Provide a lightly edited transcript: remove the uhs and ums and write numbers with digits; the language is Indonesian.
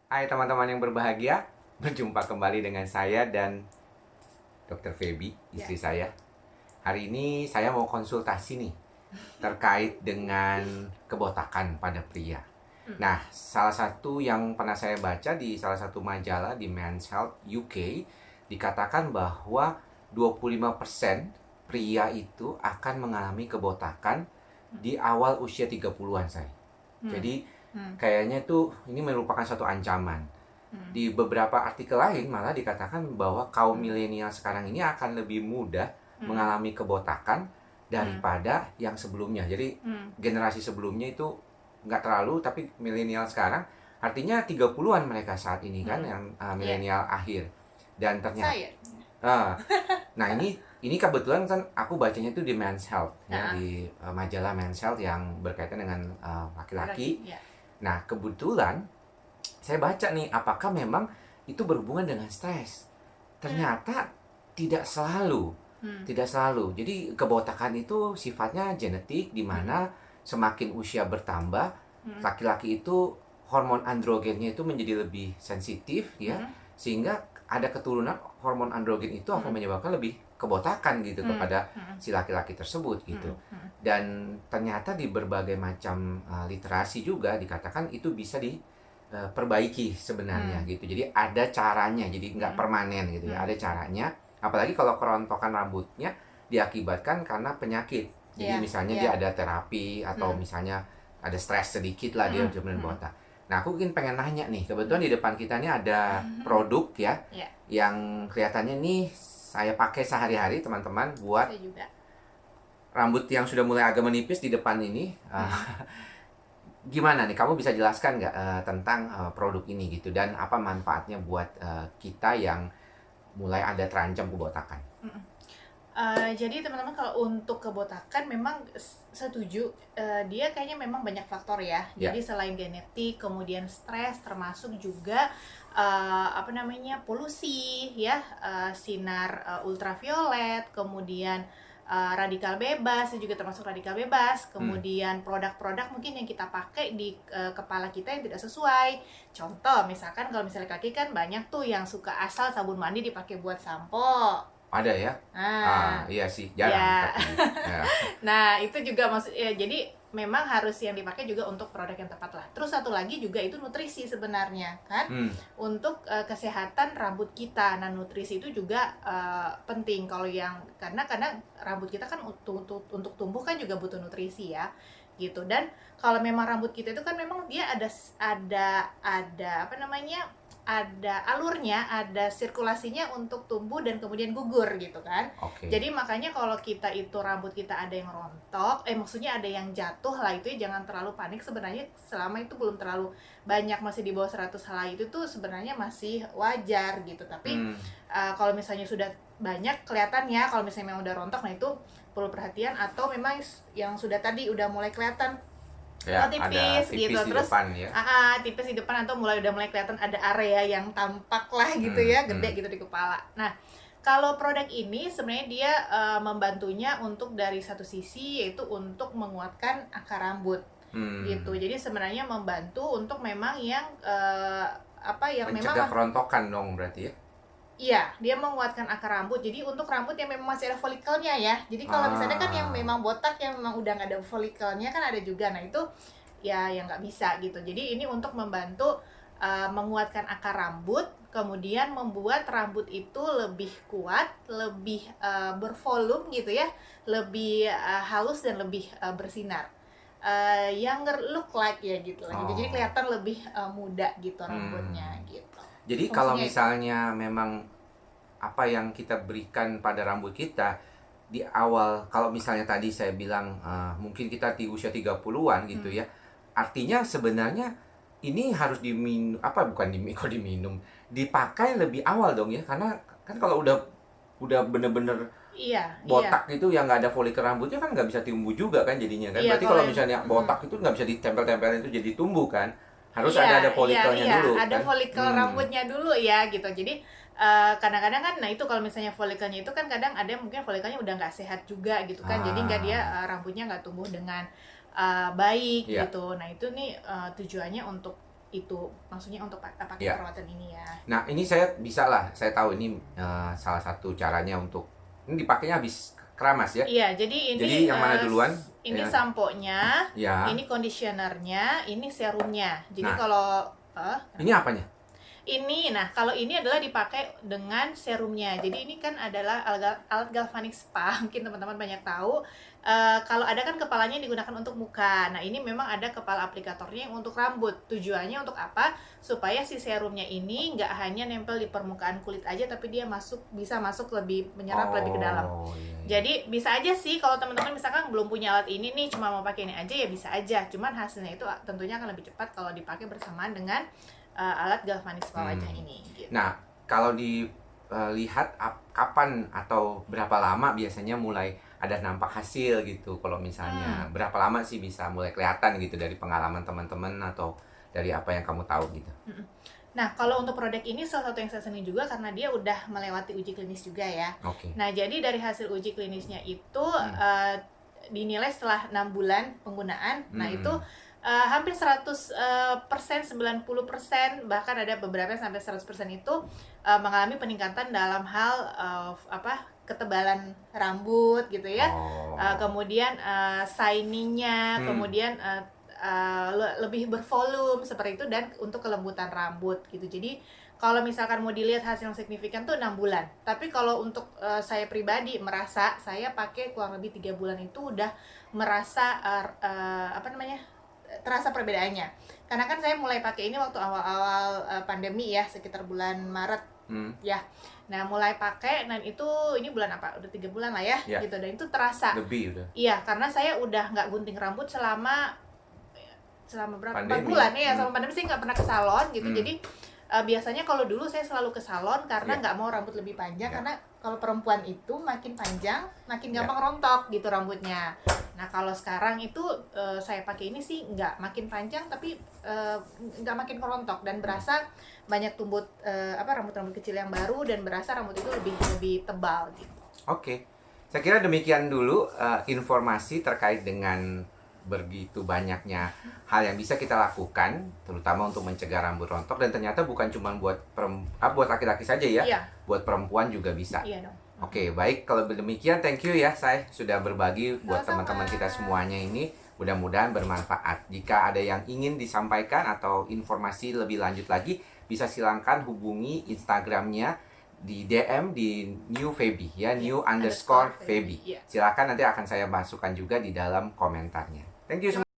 Hai teman-teman yang berbahagia, berjumpa kembali dengan saya dan Dr. Feby, istri saya. Hari ini saya mau konsultasi nih terkait dengan kebotakan pada pria. Nah, salah satu yang pernah saya baca di salah satu majalah di Men's Health UK dikatakan bahwa 25% pria itu akan mengalami kebotakan di awal usia 30-an saya. Jadi kayaknya tuh ini merupakan suatu ancaman. Di beberapa artikel lain malah dikatakan bahwa kaum milenial sekarang ini akan lebih mudah mengalami kebotakan daripada yang sebelumnya. Jadi generasi sebelumnya itu nggak terlalu, tapi milenial sekarang artinya 30-an mereka saat ini kan yang milenial akhir. Dan ternyata nah ini kebetulan kan aku bacanya itu di Men's Health ya, di majalah Men's Health yang berkaitan dengan laki-laki. Nah, kebetulan saya baca nih, apakah memang itu berhubungan dengan stres? Ternyata tidak selalu. Tidak selalu. Jadi kebotakan itu sifatnya genetik, di mana semakin usia bertambah, laki-laki itu hormon androgennya itu menjadi lebih sensitif ya, sehingga ada keturunan hormon androgen itu akan menyebabkan lebih kebotakan gitu kepada si laki-laki tersebut gitu. Dan ternyata di berbagai macam literasi juga dikatakan itu bisa diperbaiki sebenarnya gitu. Jadi ada caranya, jadi nggak permanen gitu ya, ada caranya. Apalagi kalau kerontokan rambutnya diakibatkan karena penyakit. Jadi misalnya dia ada terapi atau misalnya ada stres sedikit lah dia kemudian botak. Nah, aku mungkin pengen nanya nih, kebetulan di depan kita ini ada produk ya, yang kelihatannya nih saya pakai sehari-hari teman-teman buat rambut yang sudah mulai agak menipis di depan ini. Gimana nih, kamu bisa jelaskan nggak tentang produk ini gitu, dan apa manfaatnya buat kita yang mulai ada terancam kebotakan? Jadi teman-teman, kalau untuk kebotakan memang setuju, dia kayaknya memang banyak faktor ya. Jadi selain genetik, kemudian stres, termasuk juga polusi ya, sinar ultraviolet, kemudian radikal bebas, juga termasuk radikal bebas, kemudian produk-produk mungkin yang kita pakai di kepala kita yang tidak sesuai. Contoh, misalkan kalau misalnya kaki kan banyak tuh yang suka asal sabun mandi dipakai buat sampo. Ada ya? Iya sih, jarang Ya. tapi ya. Nah, itu juga maksud ya, jadi memang harus yang dipakai juga untuk produk yang tepat lah. Terus satu lagi juga itu nutrisi sebenarnya kan, untuk kesehatan rambut kita. Nah, nutrisi itu juga penting kalau yang karena kadang rambut kita kan untuk tumbuh kan juga butuh nutrisi ya gitu. Dan kalau memang rambut kita itu kan memang dia ada alurnya, ada sirkulasinya untuk tumbuh dan kemudian gugur gitu kan. Jadi makanya kalau kita itu rambut kita ada yang rontok, maksudnya ada yang jatuh lah, itu ya jangan terlalu panik sebenarnya, selama itu belum terlalu banyak, masih di bawah 100 helai itu tuh sebenarnya masih wajar gitu. Tapi kalau misalnya sudah banyak kelihatan ya, kalau misalnya memang udah rontok, nah itu perlu perhatian. Atau memang yang sudah tadi udah mulai kelihatan tipis tipis gitu, di terus depan ya. tipis di depan, atau udah mulai kelihatan ada area yang tampak lah gitu ya, gede gitu di kepala. Nah, kalau produk ini sebenarnya dia membantunya untuk dari satu sisi, yaitu untuk menguatkan akar rambut gitu. Jadi sebenarnya membantu untuk memang yang yang mencegah memang kerontokan dong berarti ya. iya, dia menguatkan akar rambut. Jadi untuk rambut yang memang masih ada folikelnya ya. Jadi kalau misalnya kan yang memang botak, yang memang udah nggak ada folikelnya kan ada juga. Nah itu ya yang nggak bisa gitu. Jadi ini untuk membantu menguatkan akar rambut, kemudian membuat rambut itu lebih kuat, lebih bervolume gitu ya, lebih halus dan lebih bersinar. Younger look like ya gitu lagi. Jadi kelihatan lebih muda gitu rambutnya gitu. Jadi kalau misalnya memang apa yang kita berikan pada rambut kita di awal, kalau misalnya tadi saya bilang mungkin kita di usia 30-an gitu ya, artinya sebenarnya ini harus diminum, kok diminum, dipakai lebih awal dong ya, karena kan kalau udah bener-bener botak itu yang nggak ada folikel rambutnya kan nggak bisa tumbuh juga kan jadinya kan. Berarti kalau misalnya botak itu nggak bisa ditempel-tempelin itu jadi tumbuh kan, harus ada folikelnya dulu ada kan? folikel rambutnya dulu ya gitu. Jadi kadang-kadang kan, nah itu kalau misalnya folikelnya itu kan kadang ada mungkin folikelnya udah nggak sehat juga gitu kan. Jadi nggak dia rambutnya nggak tumbuh dengan baik gitu. Nah itu nih tujuannya untuk itu, maksudnya untuk pakai Ya. perawatan ini ya. Nah, ini saya bisa lah, saya tahu ini salah satu caranya untuk ini dipakainya habis keramas ya. Iya, jadi ini Jadi yang mana duluan? Ini Ya. sampo-nya, Ya. ini conditioner-nya, ini serumnya. Jadi Nah. kalau Ini apanya? kalau ini adalah dipakai dengan serumnya. Jadi ini kan adalah alat galvanik spa. Mungkin teman-teman banyak tahu. Kalau ada kan kepalanya yang digunakan untuk muka. Nah, ini memang ada kepala aplikatornya yang untuk rambut. Tujuannya untuk apa? Supaya si serumnya ini nggak hanya nempel di permukaan kulit aja, tapi dia bisa masuk lebih, menyerap lebih ke dalam. Iya. Jadi bisa aja sih kalau teman-teman misalkan belum punya alat ini nih, cuma mau pakai ini aja ya bisa aja. Cuman hasilnya itu tentunya akan lebih cepat kalau dipakai bersamaan dengan alat galvanik spa wajah ini. Gitu. Nah, kalau dilihat kapan atau berapa lama biasanya mulai ada nampak hasil gitu? Kalau misalnya berapa lama sih bisa mulai kelihatan gitu dari pengalaman teman-teman atau dari apa yang kamu tahu gitu? Nah, kalau untuk produk ini salah satu yang saya senang juga karena dia udah melewati uji klinis juga ya. Oke. Nah, jadi dari hasil uji klinisnya itu dinilai setelah 6 bulan penggunaan. Nah, itu hampir 100%, 90%, bahkan ada beberapa yang sampai 100% itu mengalami peningkatan dalam hal ketebalan rambut gitu ya. Kemudian shiny-nya, kemudian lebih bervolume seperti itu, dan untuk kelembutan rambut gitu. Jadi kalau misalkan mau dilihat hasil yang signifikan tuh 6 bulan. Tapi kalau untuk saya pribadi merasa saya pakai kurang lebih 3 bulan itu udah merasa terasa perbedaannya. Karena kan saya mulai pakai ini waktu awal-awal pandemi ya, sekitar bulan Maret ya. Nah, mulai pakai, dan ini bulan apa? Udah 3 bulan lah ya, gitu. Dan itu terasa. Lebih udah. Iya, karena saya udah nggak gunting rambut selama berapa? Pandemi. 4 bulan ya. Selama pandemi saya nggak pernah ke salon gitu. Jadi biasanya kalau dulu saya selalu ke salon karena nggak mau rambut lebih panjang, karena kalau perempuan itu makin panjang makin gampang rontok gitu rambutnya. Nah, kalau sekarang itu saya pakai ini sih nggak makin panjang, tapi nggak makin rontok, dan berasa banyak tumbuh rambut-rambut kecil yang baru, dan berasa rambut itu lebih tebal gitu. Oke. Saya kira demikian dulu informasi terkait dengan begitu banyaknya hal yang bisa kita lakukan, terutama untuk mencegah rambut rontok, dan ternyata bukan cuma buat laki-laki saja ya, buat perempuan juga bisa. Iya dong. Oke, baik, kalau demikian thank you ya saya sudah berbagi buat Sama-sama. teman-teman kita semuanya ini, mudah-mudahan bermanfaat. Jika ada yang ingin disampaikan atau informasi lebih lanjut lagi, bisa silakan hubungi Instagramnya di DM di New Feby ya, new_Feby. Iya. Silakan, nanti akan saya masukkan juga di dalam komentarnya. Thank you semua.